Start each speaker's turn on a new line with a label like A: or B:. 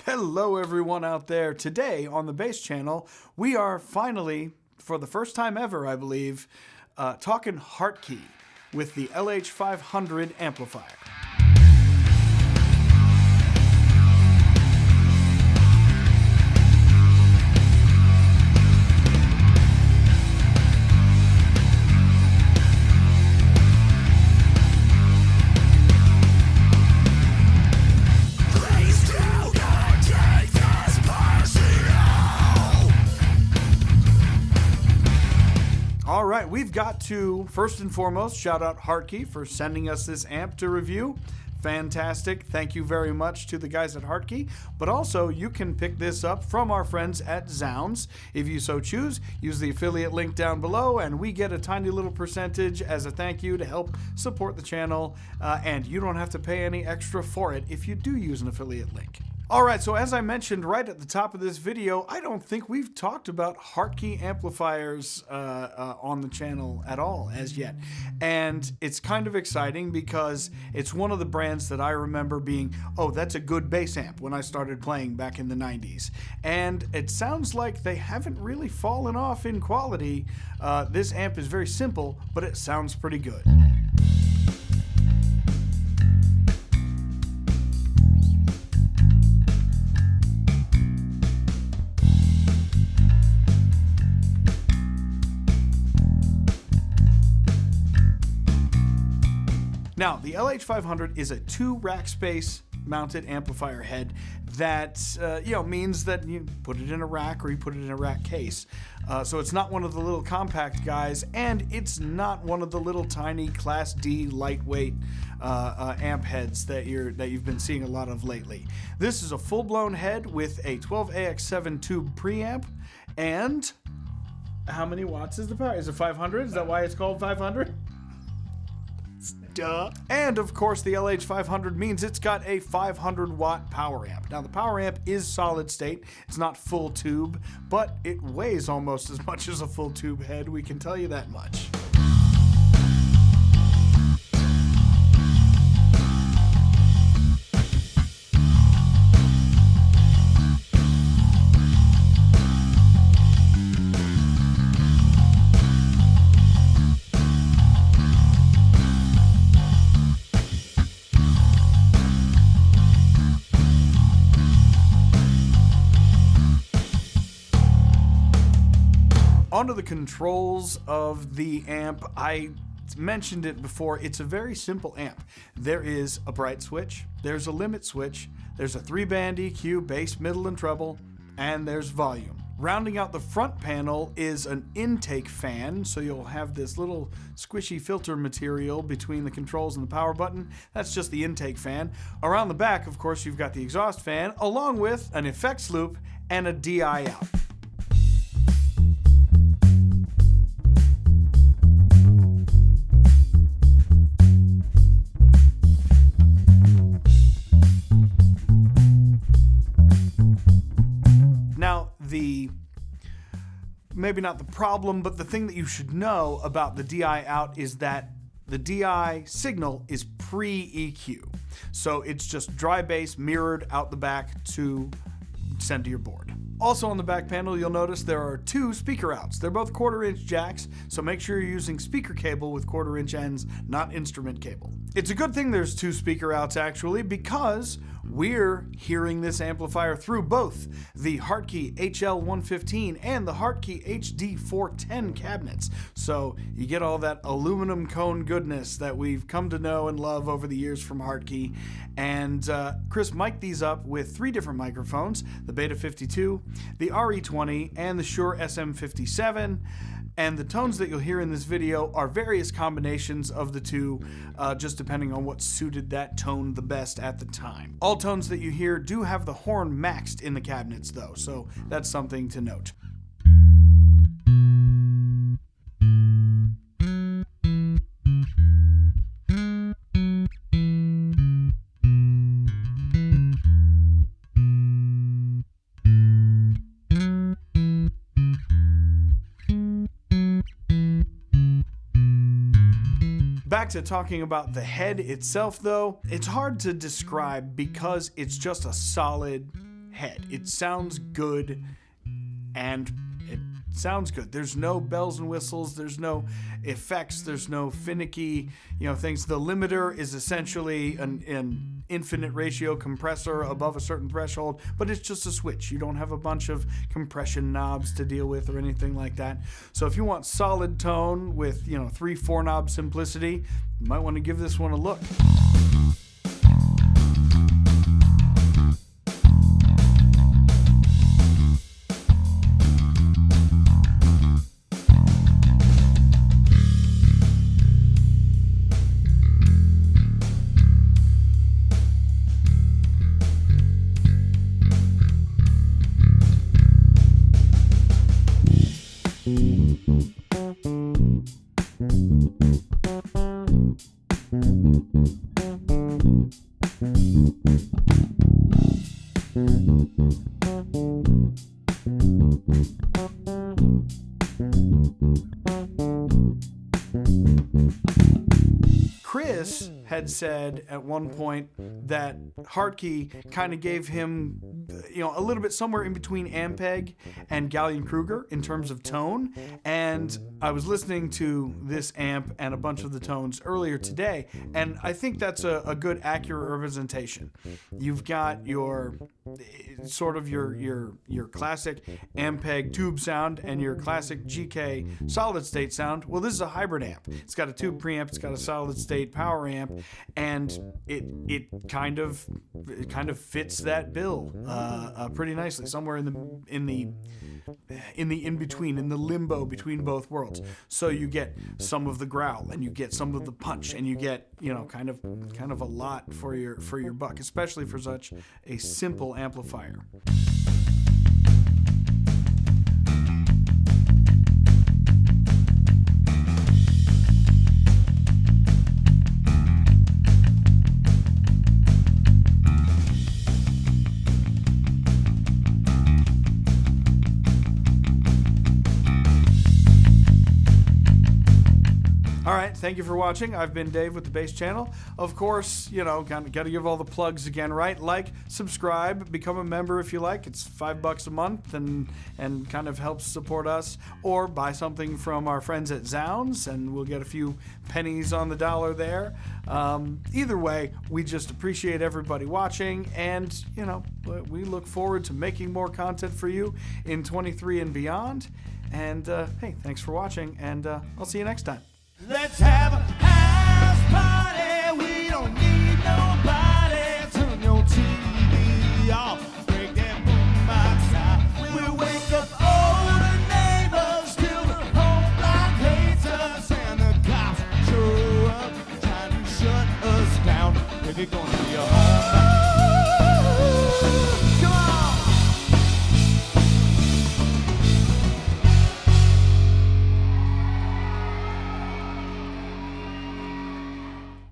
A: Hello everyone out there. Today on the Bass Channel, we are finally, for the first time ever I believe, talking Hartke with the LH500 amplifier. All right, we've got to, first and foremost, shout out Hartke for sending us this amp to review. Fantastic. Thank you very much to the guys at Hartke. But also, you can pick this up from our friends at Zounds. If you so choose, use the affiliate link down below, and we get a tiny little percentage as a thank you to help support the channel. And you don't have to pay any extra for it if you do use an affiliate link. Alright, so as I mentioned right at the top of this video, I don't think we've talked about Hartke amplifiers on the channel at all as yet. And it's kind of exciting because it's one of the brands that I remember being, oh, that's a good bass amp when I started playing back in the 90s. And it sounds like they haven't really fallen off in quality. This amp is very simple, but it sounds pretty good. Now, the LH500 is a 2-rack space mounted amplifier head that means that you put it in a rack or you put it in a rack case. So it's not one of the little compact guys, and it's not one of the little tiny Class D lightweight amp heads that you've been seeing a lot of lately. This is a full-blown head with a 12AX7 tube preamp, and how many watts is the power? Is it 500? Is that why it's called 500? Duh. And of course the LH500 means it's got a 500 watt power amp. Now the power amp is solid state, it's not full tube, but it weighs almost as much as a full tube head, we can tell you that much. Onto the controls of the amp. I mentioned it before, it's a very simple amp. There is a bright switch, there's a limit switch, there's a 3-band EQ, bass, middle, and treble, and there's volume. Rounding out the front panel is an intake fan, so you'll have this little squishy filter material between the controls and the power button. That's just the intake fan. Around the back, of course, you've got the exhaust fan, along with an effects loop and a DI out. Maybe not the problem, but the thing that you should know about the DI out is that the DI signal is pre-EQ. So it's just dry bass mirrored out the back to send to your board. Also on the back panel, you'll notice there are 2 speaker outs. They're both 1/4-inch jacks, so make sure you're using speaker cable with 1/4-inch ends, not instrument cable. It's a good thing there's 2 speaker outs actually, because we're hearing this amplifier through both the Hartke HL115 and the Hartke HD410 cabinets. So you get all that aluminum cone goodness that we've come to know and love over the years from Hartke. And Chris mic'd these up with 3 different microphones, the Beta 52, the RE20, and the Shure SM57. And the tones that you'll hear in this video are various combinations of the 2, just depending on what suited that tone the best at the time. All tones that you hear do have the horn maxed in the cabinets though, so that's something to note. Back to talking about the head itself though, it's hard to describe because it's just a solid head. It sounds good, and it sounds good. There's no bells and whistles. There's no effects. There's no finicky, things. The limiter is essentially an infinite ratio compressor above a certain threshold, but it's just a switch. You don't have a bunch of compression knobs to deal with or anything like that. So if you want solid tone with, 3-4 knob simplicity, you might want to give this one a look. Chris had said at one point that Hartke kind of gave him, a little bit somewhere in between Ampeg and Gallien-Kruger in terms of tone. And I was listening to this amp and a bunch of the tones earlier today, and I think that's a good, accurate representation. You've got your sort of your classic Ampeg tube sound and your classic GK solid state sound. Well, this is a hybrid amp. It's got a tube preamp, it's got a solid state power amp, and it kind of fits that bill pretty nicely, somewhere in the in-between, in the limbo between both worlds. So you get some of the growl, and you get some of the punch, and you get kind of a lot for your buck, especially for such a simple amplifier. All right, thank you for watching. I've been Dave with the Bass Channel. Of course, got to give all the plugs again, right? Like, subscribe, become a member if you like. It's $5 a month and kind of helps support us. Or buy something from our friends at Zounds, and we'll get a few pennies on the dollar there. Either way, we just appreciate everybody watching, and we look forward to making more content for you in 23 and beyond. And hey, thanks for watching, and I'll see you next time.
B: Let's have a house party. We don't need nobody. Turn your TV off. Break that boombox out. We'll wake up all the neighbors till the whole block hates us, and the cops show up trying to shut us down. If you're gonna be a home.